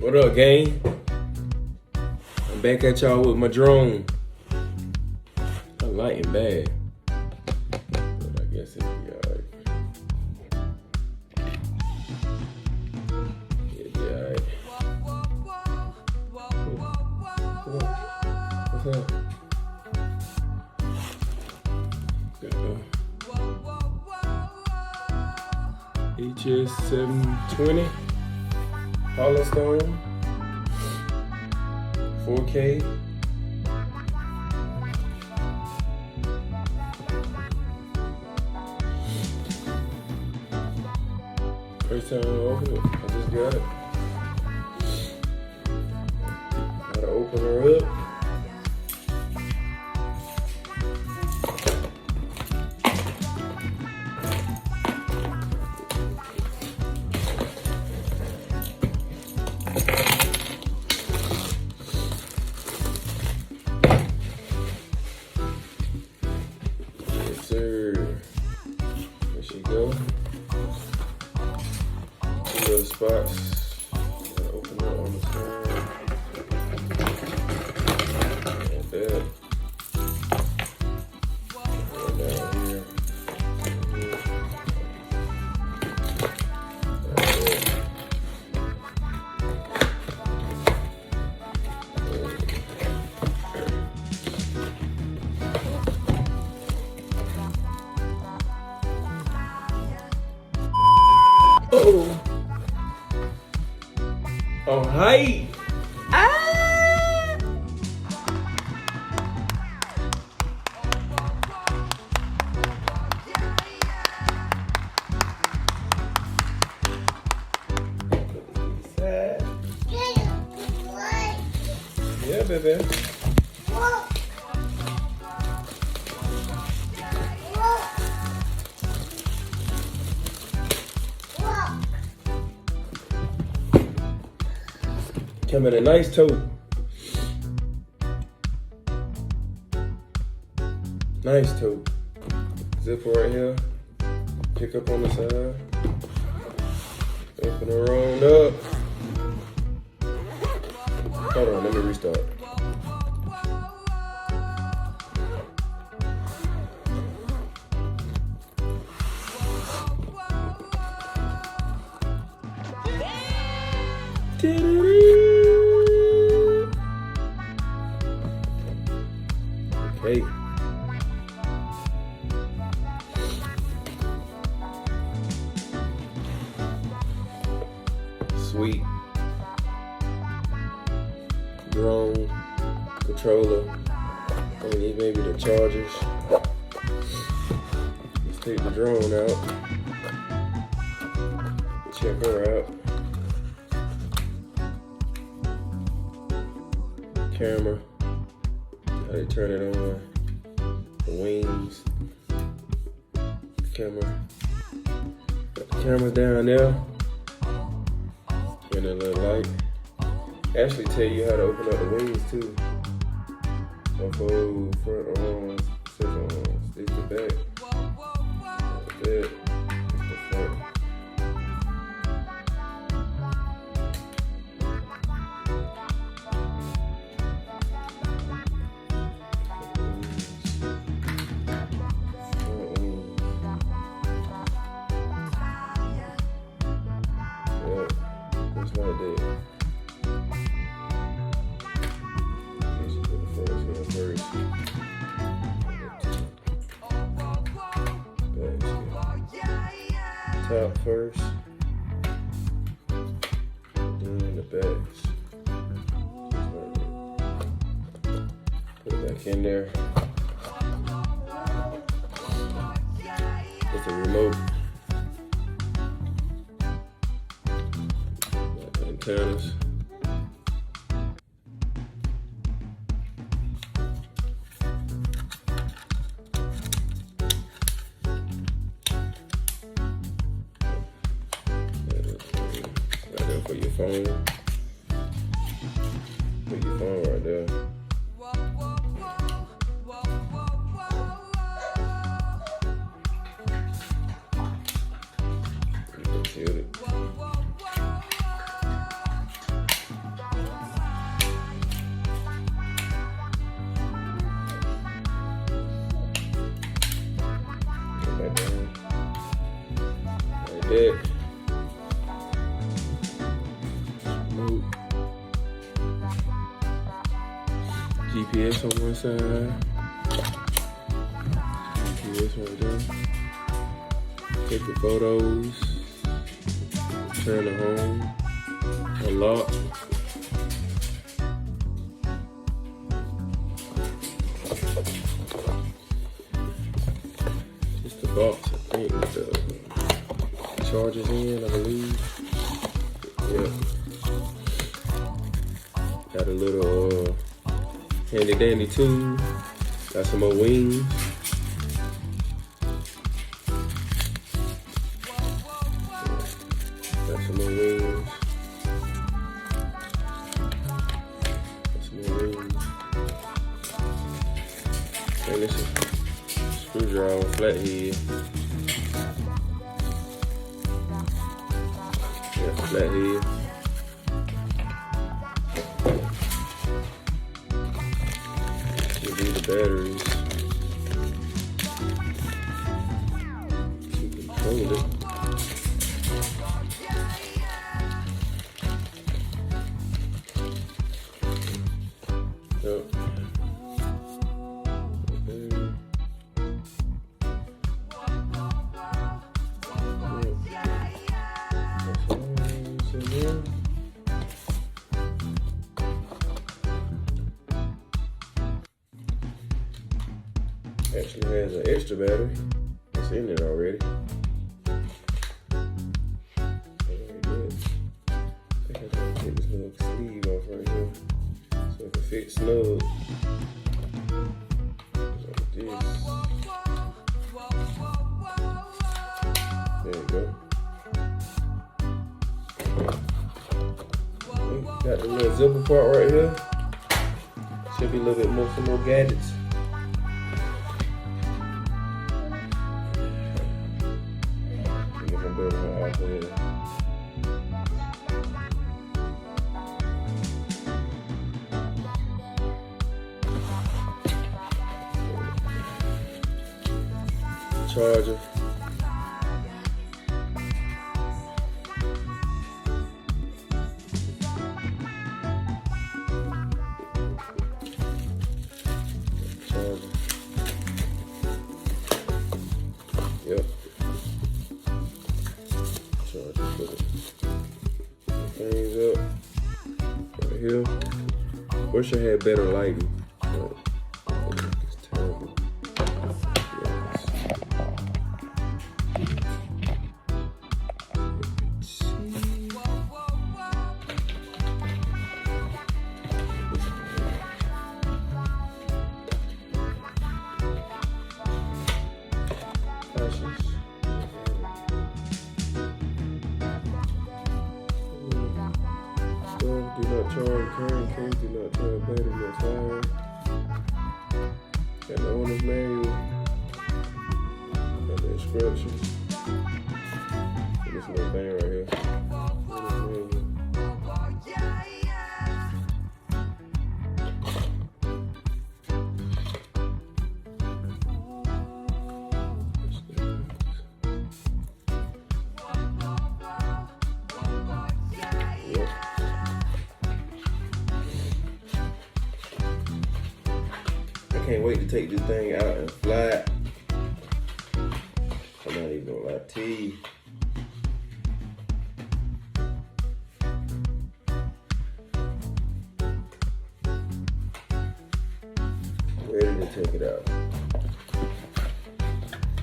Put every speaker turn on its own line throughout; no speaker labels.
What up, gang? I'm back at y'all with my drone. My lighting bad, but I guess it'll be alright. It'll be alright. What's up? HS720 HolyStone 4K. First time I open it, I just got it. Gotta open her up. Yes, sir. There she go. Two little spots. Gotta open up on the side. Like that. And down here. Oh. Oh, hi. Ah. Yeah, baby. Come in a nice tote. Nice tote. Zipper right here. Pick up on the side. Open her on up. Hold on, let me restart. Okay. Sweet. Drone controller. And maybe the chargers. Let's take the drone out. Check her out. Camera. How they turn it on. The wings. Camera. Got the camera down there. And a little light. Actually tell you how to open up the wings too. Both front arms, second arms. This the back. Like that. The front. Just like that. Let's put the first one first. Top first. Then the backs. Put it back in there. It's a remote. Antennas. Right there for your phone. Put your phone right there. You can tilt it. GPS on one side. GPS right there. Take the photos. Turn it home. Unlock. Just the box, I think, with the chargers in, I believe. Yep. Got a little handy dandy tool. Got some more wings. Got some more wings. Got some more wings. And this is screwdriver, flathead. Yeah, flathead. Will be the batteries to control it. Yep. Actually has an extra battery. It's in it already. Very good. I think I'm gonna take this little sleeve off right here so it can fit snug. Like this. There you go. Got the little zipper part right here. Should be a little bit more for more gadgets. Charger. Yep. Charger. Put things up right here. Wish I had better lighting, but it's terrible. Do not charge current case, do not charge battery, no fire. Got the owner's manual. Got the instructions. And this little thing right here. Owner's manual. Can't wait to take this thing out and fly it. I'm not even gonna lie to you. Ready to take it out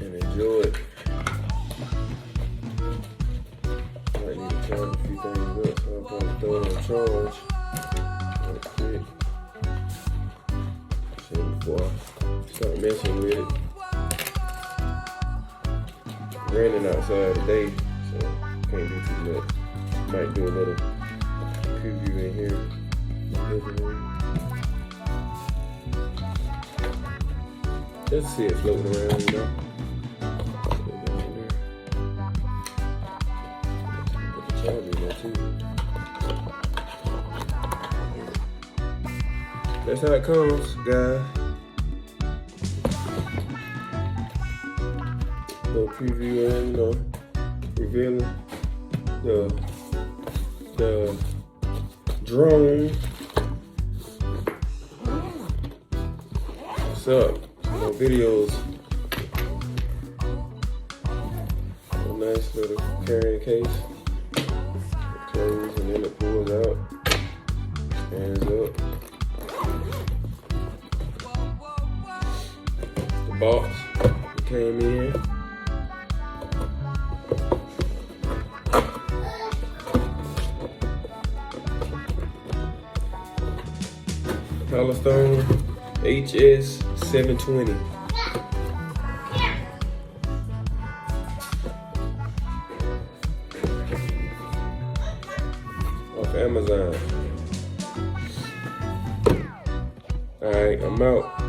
and enjoy it. Might need to charge a few things up, so I'm gonna throw it on charge real quick. Before I start messing with it. Raining outside today, so can't do too much. Might do a little preview in here. Just see it floating around, you know. Put the charger in there too. That's how it comes, guys. Little preview, and you know, revealing the drone. what's up. Some more videos. A nice little carrying case. It closes and then it pulls out. Stands up. The box it came in. HolyStone HS720. Off Amazon. Alright, I'm out.